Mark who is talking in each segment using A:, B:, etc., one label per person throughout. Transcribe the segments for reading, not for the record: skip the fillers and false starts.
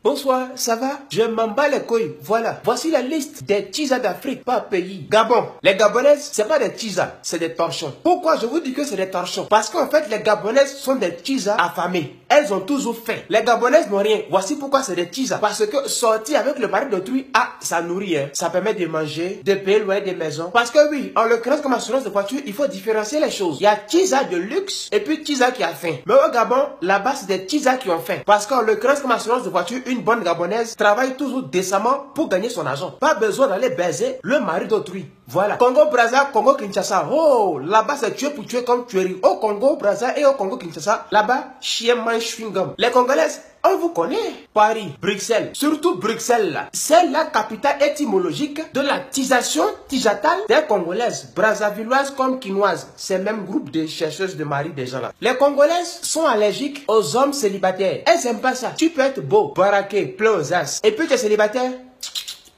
A: Bonsoir, ça va? Je m'en bats les couilles. Voilà. Voici la liste des tisas d'Afrique par pays. Gabon. Les Gabonaises, c'est pas des tisas, c'est des torchons. Pourquoi je vous dis que c'est des torchons? Parce qu'en fait, les Gabonaises sont des tisas affamées. Elles ont toujours faim. Les Gabonaises n'ont rien. Voici pourquoi c'est des tisas. Parce que sortir avec le mari d'autrui, ça nourrit, hein. Ça permet de manger, de payer le loyer des maisons. Parce que oui, en l'occurrence comme assurance de voiture, il faut différencier les choses. Il y a tisa de luxe et puis tisa qui a faim. Mais au Gabon, là-bas, c'est des tisas qui ont faim. Parce qu'en l'occurrence comme assurance de voiture, une bonne Gabonaise travaille toujours décemment pour gagner son argent. Pas besoin d'aller baiser le mari d'autrui. Voilà. Congo-Brazza, Congo-Kinshasa. Oh, là-bas, c'est tuer pour tuer comme tuerie. Au Congo-Brazza et au Congo-Kinshasa, là-bas, chien mange chewing-gum. Les Congolaises, on vous connaît. Paris, Bruxelles, surtout Bruxelles là. C'est la capitale étymologique de la tisation tijatale des Congolaises, brazzavilloises comme quinoises. C'est le même groupe de chercheuses de mari des gens là. Les Congolaises sont allergiques aux hommes célibataires. Elles aiment pas ça. Tu peux être beau, baraqué, plein aux as. Et puis tu es célibataire.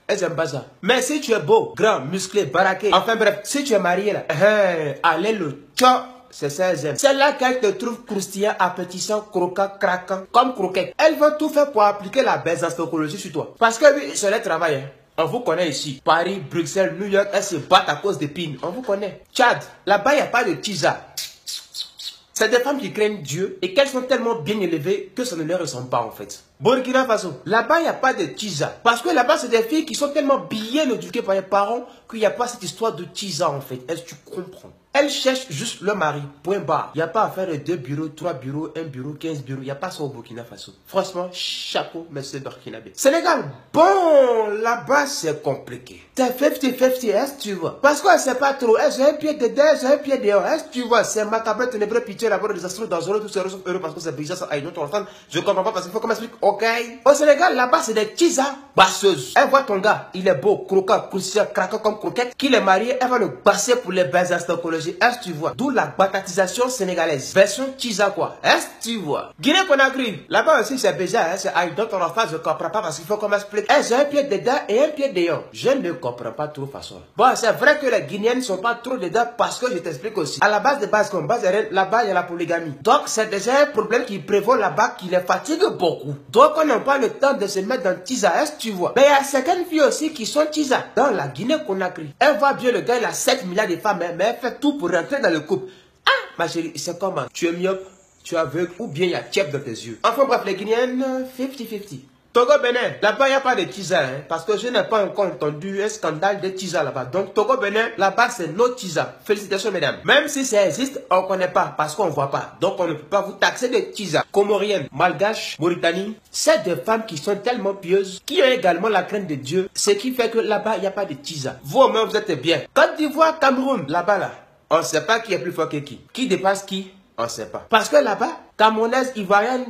A: Elles aiment pas ça. Mais si tu es beau, grand, musclé, baraqué, enfin bref, si tu es marié là, allez le tchao. C'est ça, elles aiment. C'est là qu'elles te trouvent croustillant, appétissant, croquant, craquant, comme croquette. Elles vont tout faire pour appliquer la benzostocologie sur toi. Parce que oui, c'est le travail, hein. On vous connaît ici. Paris, Bruxelles, New York, elles se battent à cause des pines. On vous connaît. Tchad, là-bas, il n'y a pas de tisa. C'est des femmes qui craignent Dieu et qu'elles sont tellement bien élevées que ça ne leur ressemble pas en fait. Burkina Faso, là-bas il n'y a pas de tisa. Parce que là-bas c'est des filles qui sont tellement bien éduquées par les parents qu'il n'y a pas cette histoire de tisa en fait. Est-ce que tu comprends? Elles cherchent juste le mari, point barre. Il n'y a pas à faire de 2 bureaux, 3 bureaux, 1 bureau, 15 bureaux. Il n'y a pas ça au Burkina Faso. Franchement, chapeau, monsieur Burkinabé. Sénégal, bon, là-bas c'est compliqué. C'est 50-50, est-ce que tu vois? Parce que c'est pas trop. Est-ce un pied dedans, est-ce un pied dehors? Est-ce que tu vois? C'est macabre, ténébreux, pitié, là-bas, désastreux, dangereux, tout ça, heureux parce que c'est brisé, ça aille notre enfant. Je comprends pas parce qu'il faut qu'on m'explique, ok? Au Sénégal, là-bas, c'est des tisas basseuses. Elle voit ton gars, il est beau, croquant, croustillant, craquant comme croquette. Qu'il est marié, elle va le basser pour les bases astocologiques. Est-ce que tu vois? D'où la batatisation sénégalaise. Version tisa quoi. Est-ce que tu vois? Guinée-Conakry. Là-bas aussi, c'est bizarre, hein? C'est aïe, dans ton enfant, je comprends pas parce qu'il faut qu'on m'explique. J'ai un pied dedans et un pied dehors. Je ne comprends pas trop façon. Bon, c'est vrai que les Guinéennes ne sont pas trop dedans parce que je t'explique aussi. À la base de base, comme base là-bas, il y a la polygamie. Donc, c'est déjà un problème qui prévaut là-bas qui les fatigue beaucoup. Donc, on n'a pas le temps de se mettre dans tisa. Est-ce que tu vois? Mais il y a certaines filles aussi qui sont tisa. Dans la Guinée-Conakry. Elle voit bien le gars, il a 7 milliards de femmes, mais elle fait tout pour rentrer dans le couple. Ah, ma chérie, c'est comment? Tu es myope, tu es aveugle ou bien il y a tiep dans tes yeux. Enfin bref, les Guinéennes, 50-50. Togo Bénin, là-bas il n'y a pas de tisa, hein, parce que je n'ai pas encore entendu un scandale de tisa là-bas. Donc Togo Bénin, là-bas c'est no tisa. Félicitations mesdames. Même si ça existe, on ne connaît pas parce qu'on ne voit pas. Donc on ne peut pas vous taxer de tisa. Comorienne, Malgache, Mauritanie, c'est des femmes qui sont tellement pieuses, qui ont également la crainte de Dieu, ce qui fait que là-bas il n'y a pas de tisa. Vous-même vous êtes bien. Côte d'Ivoire, Cameroun, là-bas là, on ne sait pas qui est plus fort que qui. Qui dépasse qui, on ne sait pas. Parce que là-bas, Camerounaises, Ivoiriennes,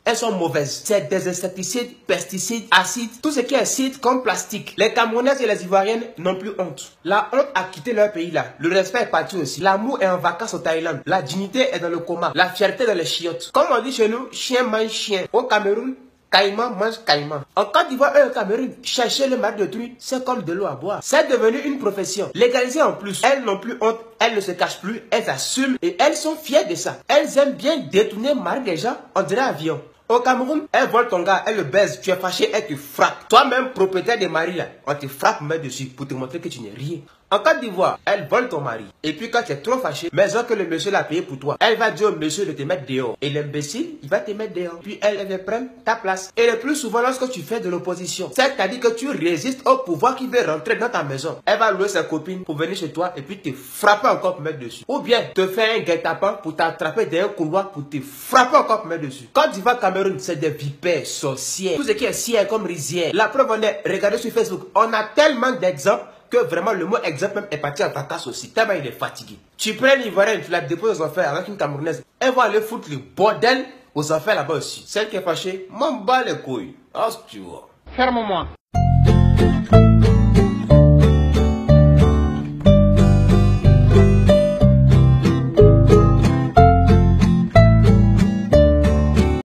A: elles sont mauvaises. C'est des insecticides, pesticides, acides, tout ce qui est acide comme plastique. Les Camerounaises et les Ivoiriennes n'ont plus honte. La honte a quitté leur pays là. Le respect est parti aussi. L'amour est en vacances au Thaïlande. La dignité est dans le coma. La fierté dans les chiottes. Comme on dit chez nous, chien mange chien. Au Cameroun, caïman mange caïman. En Côte d'Ivoire et au Cameroun, chercher le mari d'autrui, c'est comme de l'eau à boire. C'est devenu une profession. Légalisée en plus. Elles n'ont plus honte, elles ne se cachent plus, elles assument et elles sont fières de ça. Elles aiment bien détourner le mari des gens, on dirait avion. Au Cameroun, elle vole ton gars, elle le baise, tu es fâché, elle te frappe. Toi-même, propriétaire des maris là, on te frappe main dessus pour te montrer que tu n'es rien. En Côte d'Ivoire, elle vole ton mari. Et puis quand tu es trop fâché, maison que le monsieur l'a payé pour toi, elle va dire au monsieur de te mettre dehors. Et l'imbécile, il va te mettre dehors. Puis elle va prendre ta place. Et le plus souvent, lorsque tu fais de l'opposition, c'est-à-dire que tu résistes au pouvoir qui veut rentrer dans ta maison, elle va louer sa copine pour venir chez toi et puis te frapper encore pour mettre dessus. Ou bien te faire un guet-apens pour t'attraper dans un couloir pour te frapper encore pour mettre dessus. Côte d'Ivoire, Cameroun, c'est des vipères, sorcières. Tout ce qui est ciel comme rizière. La preuve, on est, regardez sur Facebook, on a tellement d'exemples que vraiment le mot exemple même est parti en vacances aussi, tellement il est fatigué. Tu prends une Ivoirienne, tu la déposes aux enfers avec une Camerounaise, elle va aller foutre le bordel aux enfers là-bas aussi. Celle qui est fâchée, m'en bat les couilles. Oh, tu vois.
B: Ferme-moi.